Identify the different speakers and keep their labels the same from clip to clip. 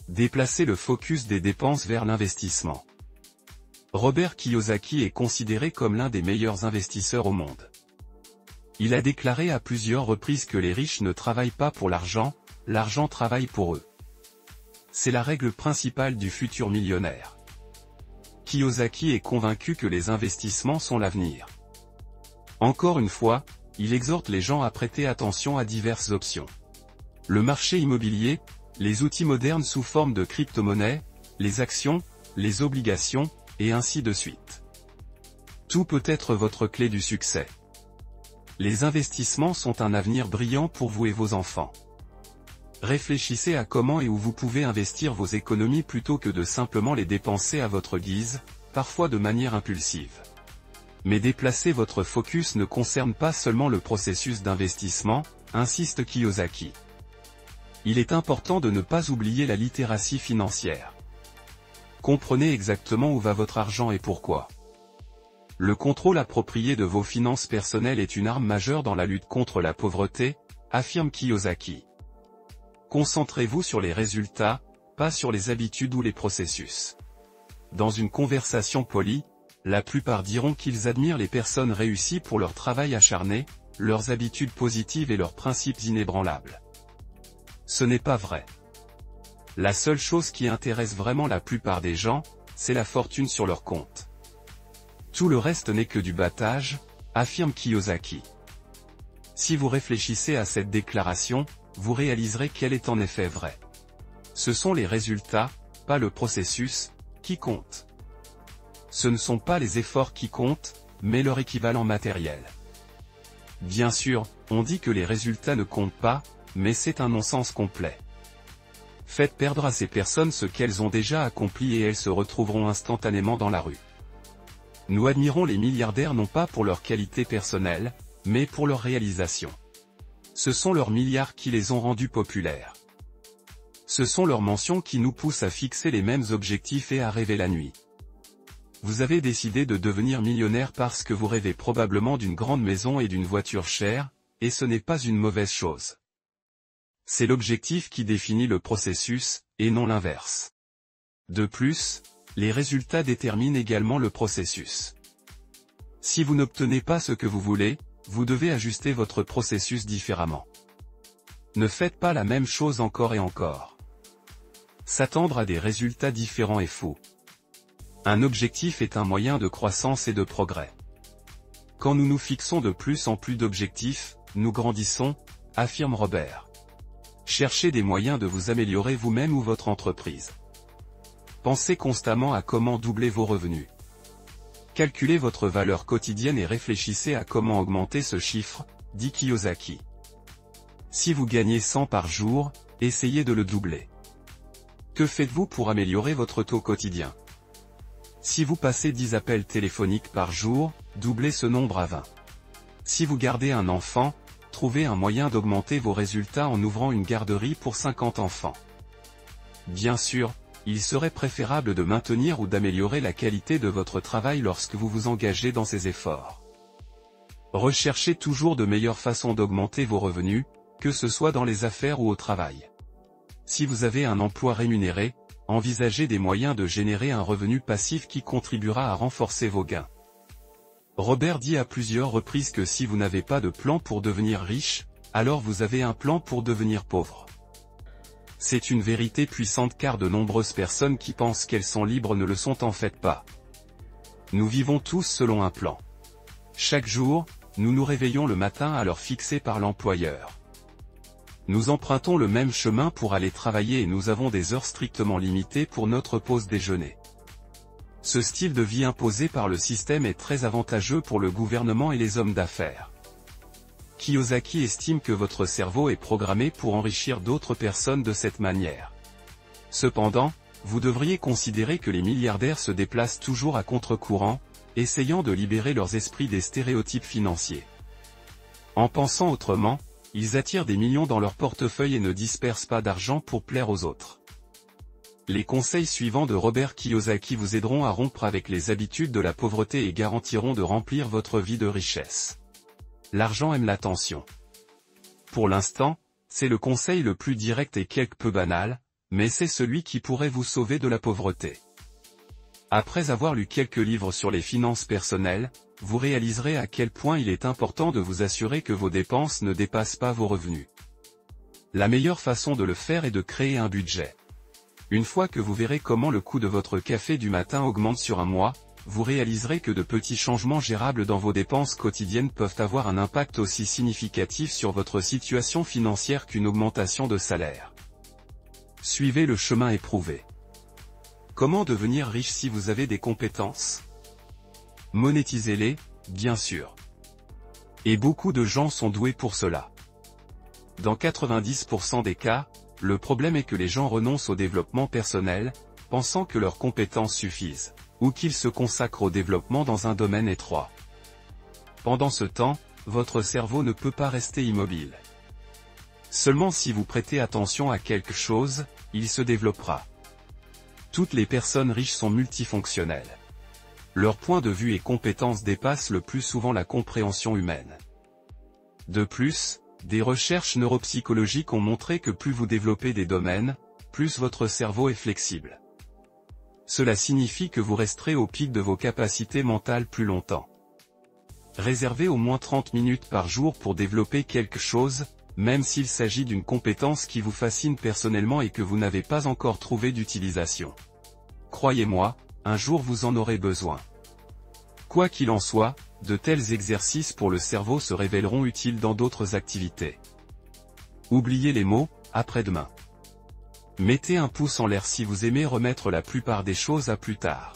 Speaker 1: Déplacez le focus des dépenses vers l'investissement. Robert Kiyosaki est considéré comme l'un des meilleurs investisseurs au monde. Il a déclaré à plusieurs reprises que les riches ne travaillent pas pour l'argent, l'argent travaille pour eux. C'est la règle principale du futur millionnaire. Kiyosaki est convaincu que les investissements sont l'avenir. Encore une fois, il exhorte les gens à prêter attention à diverses options. Le marché immobilier, les outils modernes sous forme de crypto-monnaies, les actions, les obligations, et ainsi de suite. Tout peut être votre clé du succès. Les investissements sont un avenir brillant pour vous et vos enfants. Réfléchissez à comment et où vous pouvez investir vos économies plutôt que de simplement les dépenser à votre guise, parfois de manière impulsive. Mais déplacer votre focus ne concerne pas seulement le processus d'investissement, insiste Kiyosaki. Il est important de ne pas oublier la littératie financière. Comprenez exactement où va votre argent et pourquoi. Le contrôle approprié de vos finances personnelles est une arme majeure dans la lutte contre la pauvreté, affirme Kiyosaki. Concentrez-vous sur les résultats, pas sur les habitudes ou les processus. Dans une conversation polie, la plupart diront qu'ils admirent les personnes réussies pour leur travail acharné, leurs habitudes positives et leurs principes inébranlables. Ce n'est pas vrai. La seule chose qui intéresse vraiment la plupart des gens, c'est la fortune sur leur compte. Tout le reste n'est que du battage, affirme Kiyosaki. Si vous réfléchissez à cette déclaration, vous réaliserez qu'elle est en effet vraie. Ce sont les résultats, pas le processus, qui comptent. Ce ne sont pas les efforts qui comptent, mais leur équivalent matériel. Bien sûr, on dit que les résultats ne comptent pas, mais c'est un non-sens complet. Faites perdre à ces personnes ce qu'elles ont déjà accompli et elles se retrouveront instantanément dans la rue. Nous admirons les milliardaires non pas pour leur qualité personnelle, mais pour leur réalisation. Ce sont leurs milliards qui les ont rendus populaires. Ce sont leurs mentions qui nous poussent à fixer les mêmes objectifs et à rêver la nuit. Vous avez décidé de devenir millionnaire parce que vous rêvez probablement d'une grande maison et d'une voiture chère, et ce n'est pas une mauvaise chose. C'est l'objectif qui définit le processus, et non l'inverse. De plus, les résultats déterminent également le processus. Si vous n'obtenez pas ce que vous voulez, vous devez ajuster votre processus différemment. Ne faites pas la même chose encore et encore. S'attendre à des résultats différents est faux. Un objectif est un moyen de croissance et de progrès. Quand nous nous fixons de plus en plus d'objectifs, nous grandissons, affirme Robert. Cherchez des moyens de vous améliorer vous-même ou votre entreprise. Pensez constamment à comment doubler vos revenus. Calculez votre valeur quotidienne et réfléchissez à comment augmenter ce chiffre, dit Kiyosaki. Si vous gagnez 100 par jour, essayez de le doubler. Que faites-vous pour améliorer votre taux quotidien? Si vous passez 10 appels téléphoniques par jour, doublez ce nombre à 20. Si vous gardez un enfant, trouvez un moyen d'augmenter vos résultats en ouvrant une garderie pour 50 enfants. Bien sûr, il serait préférable de maintenir ou d'améliorer la qualité de votre travail lorsque vous vous engagez dans ces efforts. Recherchez toujours de meilleures façons d'augmenter vos revenus, que ce soit dans les affaires ou au travail. Si vous avez un emploi rémunéré, envisagez des moyens de générer un revenu passif qui contribuera à renforcer vos gains. Robert dit à plusieurs reprises que si vous n'avez pas de plan pour devenir riche, alors vous avez un plan pour devenir pauvre. C'est une vérité puissante car de nombreuses personnes qui pensent qu'elles sont libres ne le sont en fait pas. Nous vivons tous selon un plan. Chaque jour, nous nous réveillons le matin à l'heure fixée par l'employeur. Nous empruntons le même chemin pour aller travailler et nous avons des heures strictement limitées pour notre pause déjeuner. Ce style de vie imposé par le système est très avantageux pour le gouvernement et les hommes d'affaires. Kiyosaki estime que votre cerveau est programmé pour enrichir d'autres personnes de cette manière. Cependant, vous devriez considérer que les milliardaires se déplacent toujours à contre-courant, essayant de libérer leurs esprits des stéréotypes financiers. En pensant autrement, ils attirent des millions dans leur portefeuille et ne dispersent pas d'argent pour plaire aux autres. Les conseils suivants de Robert Kiyosaki vous aideront à rompre avec les habitudes de la pauvreté et garantiront de remplir votre vie de richesse. L'argent aime l'attention. Pour l'instant, c'est le conseil le plus direct et quelque peu banal, mais c'est celui qui pourrait vous sauver de la pauvreté. Après avoir lu quelques livres sur les finances personnelles, vous réaliserez à quel point il est important de vous assurer que vos dépenses ne dépassent pas vos revenus. La meilleure façon de le faire est de créer un budget. Une fois que vous verrez comment le coût de votre café du matin augmente sur un mois, vous réaliserez que de petits changements gérables dans vos dépenses quotidiennes peuvent avoir un impact aussi significatif sur votre situation financière qu'une augmentation de salaire. Suivez le chemin éprouvé. Comment devenir riche si vous avez des compétences? Monétisez-les, bien sûr. Et beaucoup de gens sont doués pour cela. Dans 90% des cas, le problème est que les gens renoncent au développement personnel, pensant que leurs compétences suffisent, ou qu'ils se consacrent au développement dans un domaine étroit. Pendant ce temps, votre cerveau ne peut pas rester immobile. Seulement si vous prêtez attention à quelque chose, il se développera. Toutes les personnes riches sont multifonctionnelles. Leur point de vue et compétences dépassent le plus souvent la compréhension humaine. De plus, des recherches neuropsychologiques ont montré que plus vous développez des domaines, plus votre cerveau est flexible. Cela signifie que vous resterez au pic de vos capacités mentales plus longtemps. Réservez au moins 30 minutes par jour pour développer quelque chose, même s'il s'agit d'une compétence qui vous fascine personnellement et que vous n'avez pas encore trouvé d'utilisation. Croyez-moi, un jour vous en aurez besoin. Quoi qu'il en soit, de tels exercices pour le cerveau se révéleront utiles dans d'autres activités. Oubliez les mots « après-demain ». Mettez un pouce en l'air si vous aimez remettre la plupart des choses à plus tard.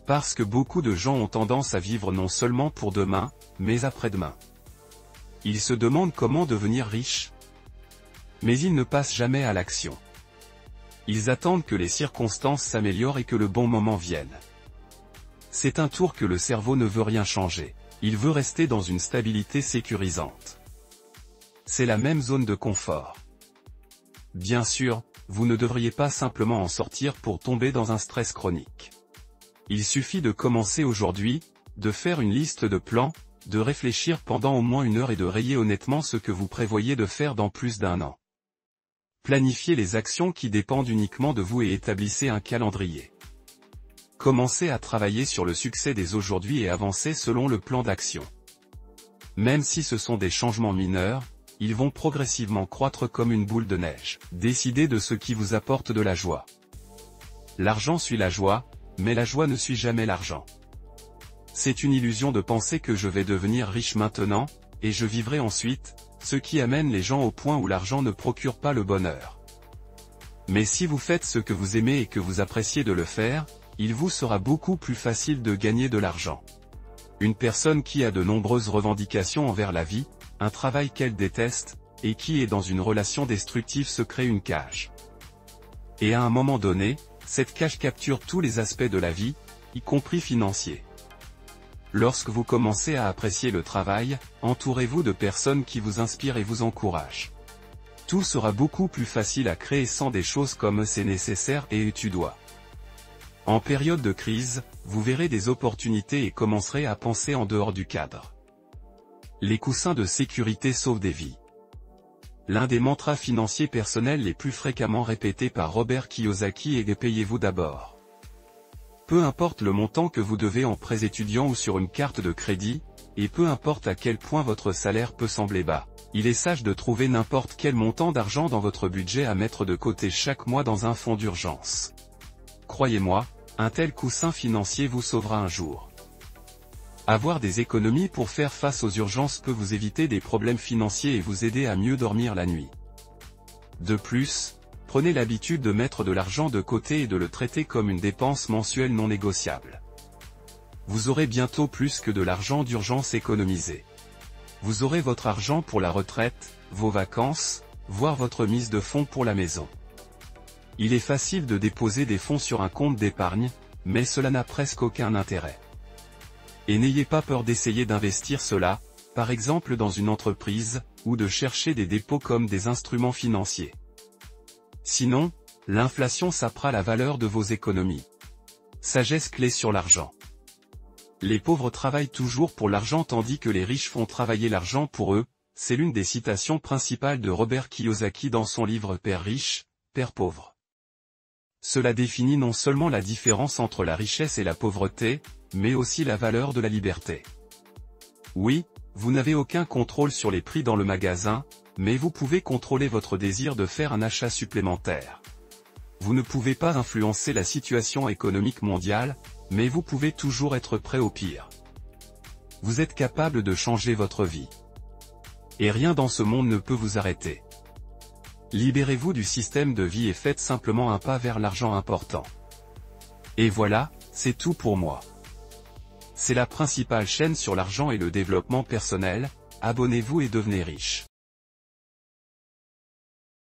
Speaker 1: Parce que beaucoup de gens ont tendance à vivre non seulement pour demain, mais après-demain. Ils se demandent comment devenir riches. Mais ils ne passent jamais à l'action. Ils attendent que les circonstances s'améliorent et que le bon moment vienne. C'est un tour que le cerveau ne veut rien changer. Il veut rester dans une stabilité sécurisante. C'est la même zone de confort. Bien sûr, vous ne devriez pas simplement en sortir pour tomber dans un stress chronique. Il suffit de commencer aujourd'hui, de faire une liste de plans, de réfléchir pendant au moins 1 heure et de rayer honnêtement ce que vous prévoyez de faire dans plus d'1 an. Planifiez les actions qui dépendent uniquement de vous et établissez un calendrier. Commencez à travailler sur le succès dès aujourd'hui et avancez selon le plan d'action. Même si ce sont des changements mineurs, ils vont progressivement croître comme une boule de neige. Décidez de ce qui vous apporte de la joie. L'argent suit la joie, mais la joie ne suit jamais l'argent. C'est une illusion de penser que je vais devenir riche maintenant, et je vivrai ensuite, ce qui amène les gens au point où l'argent ne procure pas le bonheur. Mais si vous faites ce que vous aimez et que vous appréciez de le faire, il vous sera beaucoup plus facile de gagner de l'argent. Une personne qui a de nombreuses revendications envers la vie, un travail qu'elle déteste, et qui est dans une relation destructive se crée une cage. Et à un moment donné, cette cage capture tous les aspects de la vie, y compris financiers. Lorsque vous commencez à apprécier le travail, entourez-vous de personnes qui vous inspirent et vous encouragent. Tout sera beaucoup plus facile à créer sans des choses comme c'est nécessaire et tu dois. En période de crise, vous verrez des opportunités et commencerez à penser en dehors du cadre. Les coussins de sécurité sauvent des vies. L'un des mantras financiers personnels les plus fréquemment répétés par Robert Kiyosaki est « Payez-vous d'abord ». Peu importe le montant que vous devez en prêt étudiant ou sur une carte de crédit, et peu importe à quel point votre salaire peut sembler bas, il est sage de trouver n'importe quel montant d'argent dans votre budget à mettre de côté chaque mois dans un fonds d'urgence. Croyez-moi, un tel coussin financier vous sauvera un jour. Avoir des économies pour faire face aux urgences peut vous éviter des problèmes financiers et vous aider à mieux dormir la nuit. De plus, prenez l'habitude de mettre de l'argent de côté et de le traiter comme une dépense mensuelle non négociable. Vous aurez bientôt plus que de l'argent d'urgence économisé. Vous aurez votre argent pour la retraite, vos vacances, voire votre mise de fonds pour la maison. Il est facile de déposer des fonds sur un compte d'épargne, mais cela n'a presque aucun intérêt. Et n'ayez pas peur d'essayer d'investir cela, par exemple dans une entreprise, ou de chercher des dépôts comme des instruments financiers. Sinon, l'inflation sapera la valeur de vos économies. Sagesse clé sur l'argent. Les pauvres travaillent toujours pour l'argent tandis que les riches font travailler l'argent pour eux, c'est l'une des citations principales de Robert Kiyosaki dans son livre Père riche, père pauvre. Cela définit non seulement la différence entre la richesse et la pauvreté, mais aussi la valeur de la liberté. Oui, vous n'avez aucun contrôle sur les prix dans le magasin, mais vous pouvez contrôler votre désir de faire un achat supplémentaire. Vous ne pouvez pas influencer la situation économique mondiale, mais vous pouvez toujours être prêt au pire. Vous êtes capable de changer votre vie. Et rien dans ce monde ne peut vous arrêter. Libérez-vous du système de vie et faites simplement un pas vers l'argent important. Et voilà, c'est tout pour moi. C'est la principale chaîne sur l'argent et le développement personnel, abonnez-vous et devenez riche.